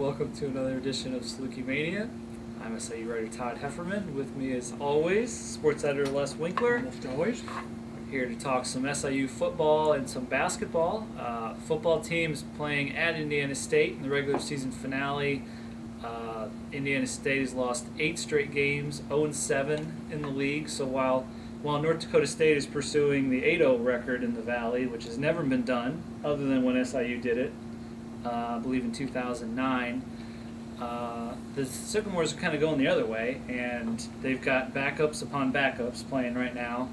Welcome to another edition of Salukimania. I'm SIU writer Todd Hefferman. With me, as always, sports editor Les Winkler. Almost always. Here to talk some SIU football and some basketball. Football team's playing at Indiana State in the regular season finale. Indiana State has lost 8 straight games, 0-7 in the league. So while North Dakota State is pursuing the 8-0 record in the Valley, which has never been done other than when SIU did it, I believe in 2009, the Sycamores are kind of going the other way, and they've got backups upon backups playing right now.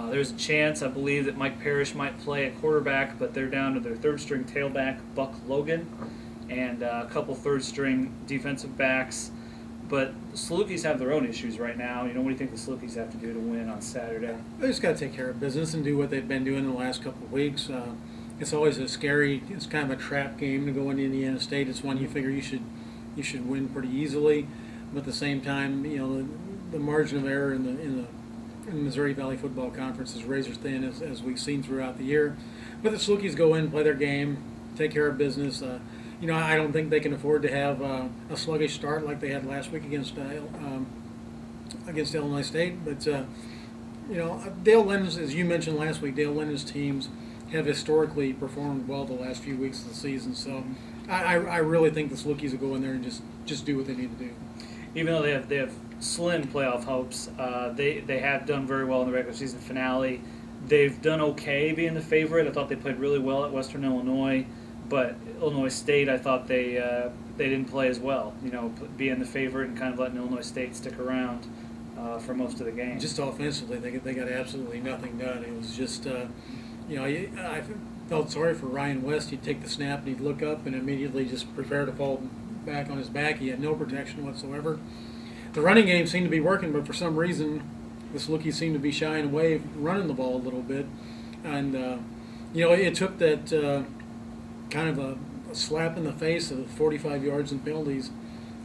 There's a chance, I believe, that Mike Parrish might play at quarterback, but they're down to their third-string tailback, Buck Logan, and a couple third-string defensive backs. But the Salukis have their own issues right now. What do you think the Salukis have to do to win on Saturday? They just got to take care of business and do what they've been doing the last couple of weeks. It's always it's kind of a trap game to go into Indiana State. It's one you figure you should win pretty easily, but at the same time, the margin of error in the Missouri Valley Football Conference is razor thin, as we've seen throughout the year. But the Salukis go in, play their game, take care of business. I don't think they can afford to have a sluggish start like they had last week against Illinois State. But Dale Lennon's, as you mentioned last week, Dale Lennon's teams have historically performed well the last few weeks of the season. So I really think the Salukis will go in there and just do what they need to do. Even though they have slim playoff hopes, they have done very well in the regular season finale. They've done okay being the favorite. I thought they played really well at Western Illinois, but Illinois State, I thought they didn't play as well. Being the favorite and kind of letting Illinois State stick around for most of the game. Just offensively, they got absolutely nothing done. It was just. I felt sorry for Ryan West. He'd take the snap and he'd look up and immediately just prepare to fall back on his back. He had no protection whatsoever. The running game seemed to be working, but for some reason, the Salukis seemed to be shying away, running the ball a little bit. And, it took that kind of a slap in the face of 45 yards and penalties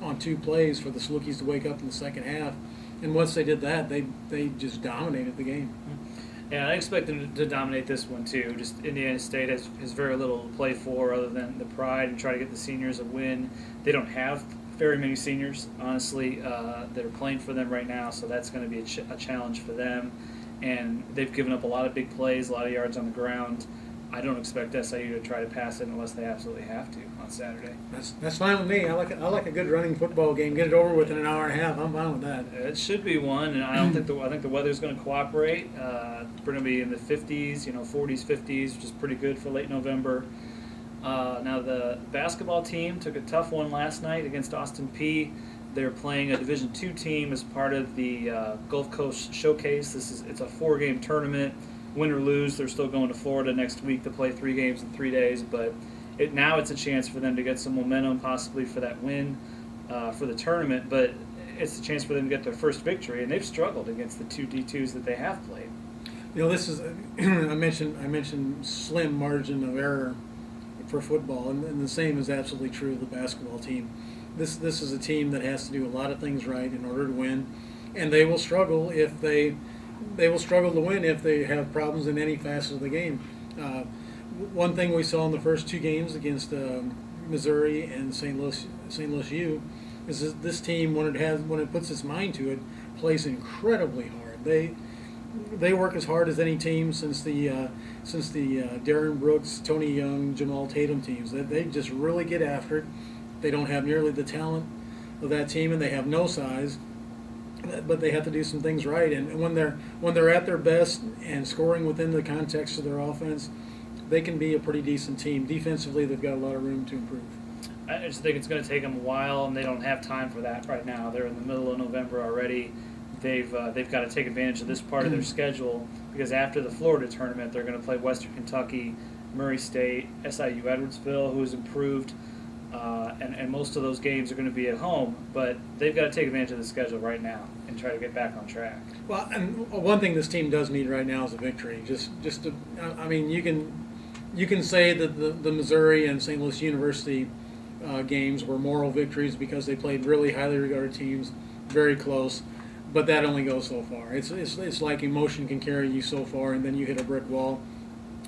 on 2 plays for the Salukis to wake up in the second half. And once they did that, they just dominated the game. Yeah, I expect them to dominate this one too. Just Indiana State has very little to play for other than the pride and try to get the seniors a win. They don't have very many seniors, honestly, that are playing for them right now, so that's going to be a challenge for them. And they've given up a lot of big plays, a lot of yards on the ground. I don't expect SIU to try to pass it unless they absolutely have to on Saturday. That's fine with me. I like a good running football game. Get it over with in an hour and a half. I'm fine with that. It should be one, and I think the weather's going to cooperate. We're going to be in the 50s, 40s, 50s, which is pretty good for late November. Now the basketball team took a tough one last night against Austin Peay. They're playing a Division II team as part of the Gulf Coast Showcase. It's a 4-game tournament. Win or lose, they're still going to Florida next week to play 3 games in 3 days. But now it's a chance for them to get some momentum, possibly for that win for the tournament. But it's a chance for them to get their first victory, and they've struggled against the 2 D2s that they have played. This is I mentioned slim margin of error for football, and the same is absolutely true of the basketball team. This is a team that has to do a lot of things right in order to win, and they will struggle to win if they have problems in any facet of the game. One thing we saw in the first 2 games against Missouri and St. Louis U is this team, when it puts its mind to it, plays incredibly hard. They work as hard as any team since the Darren Brooks, Tony Young, Jamal Tatum teams. They just really get after it. They don't have nearly the talent of that team, and they have no size. But they have to do some things right, and when they're at their best and scoring within the context of their offense, they can be a pretty decent team. Defensively, they've got a lot of room to improve. I just think it's going to take them a while, and they don't have time for that right now. They're in the middle of November already. They've got to take advantage of this part of their schedule, because after the Florida tournament, they're going to play Western Kentucky, Murray State, SIU Edwardsville, who has improved. And most of those games are going to be at home, but they've got to take advantage of the schedule right now and try to get back on track. Well, and one thing this team does need right now is a victory. You can say that the Missouri and St. Louis University games were moral victories because they played really highly regarded teams, very close, but that only goes so far. It's like emotion can carry you so far, and then you hit a brick wall.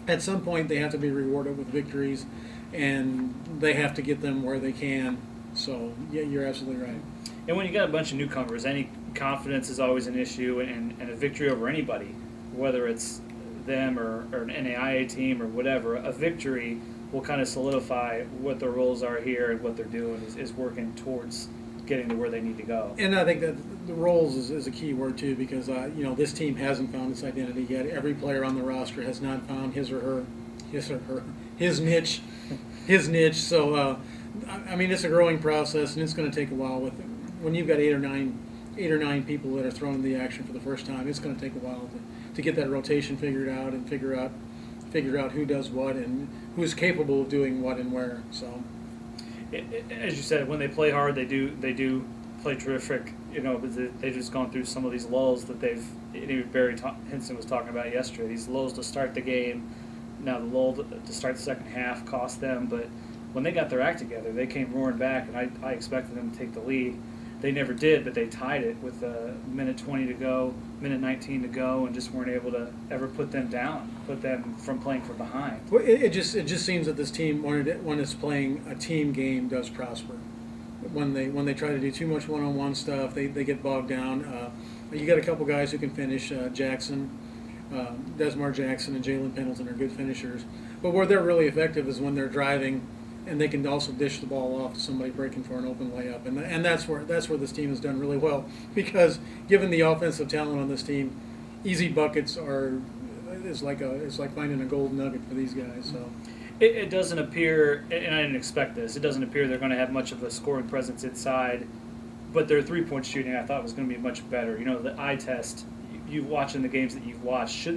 At some point, they have to be rewarded with victories, and they have to get them where they can So yeah, you're absolutely right. And when you got a bunch of newcomers, any confidence is always an issue, and a victory over anybody, whether it's them or an NAIA team or whatever, a victory will kind of solidify what their roles are here and what they're doing is working towards getting to where they need to go. And I think that the roles is a key word too, because this team hasn't found its identity yet. Every player on the roster has not found his niche, his niche. So I mean, it's a growing process, and it's going to take a while. When you've got eight or nine people that are thrown in the action for the first time, it's going to take a while to get that rotation figured out and figure out who does what and who's capable of doing what and where. So, as you said, when they play hard, they do play terrific. But they've just gone through some of these lulls that Barry Hinson was talking about yesterday. These lulls to start the game. Now the lull to start the second half cost them, but when they got their act together, they came roaring back, and I expected them to take the lead. They never did, but they tied it with a minute 20 to go, minute 19 to go, and just weren't able to ever put them down, put them from playing from behind. Well, it just seems that this team, when it's playing a team game, does prosper. When they try to do too much one-on-one stuff, they get bogged down. You got a couple guys who can finish. Jackson, Desmar Jackson, and Jalen Pendleton are good finishers. But where they're really effective is when they're driving, and they can also dish the ball off to somebody breaking for an open layup, and that's where this team has done really well, because given the offensive talent on this team, easy buckets is like finding a gold nugget for these guys. So it doesn't appear, and I didn't expect this, it doesn't appear they're going to have much of a scoring presence inside, but their three-point shooting I thought was going to be much better. The eye test, you watching the games that you've watched,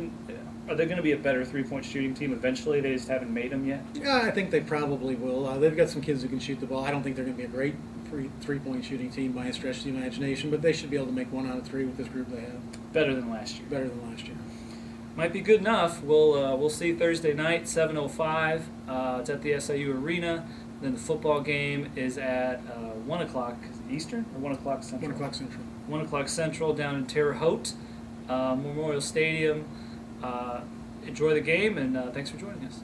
are they going to be a better three-point shooting team eventually? They just haven't made them yet? Yeah, I think they probably will. They've got some kids who can shoot the ball. I don't think they're going to be a great three-point shooting team by a stretch of the imagination, but they should be able to make 1 out of 3 with this group they have. Better than last year. Better than last year. Might be good enough. We'll see Thursday night, 7:05. It's at the SIU Arena. Then the football game is at 1 o'clock Eastern or 1 o'clock Central? 1 o'clock Central. 1 o'clock Central down in Terre Haute, Memorial Stadium. Enjoy the game, and thanks for joining us.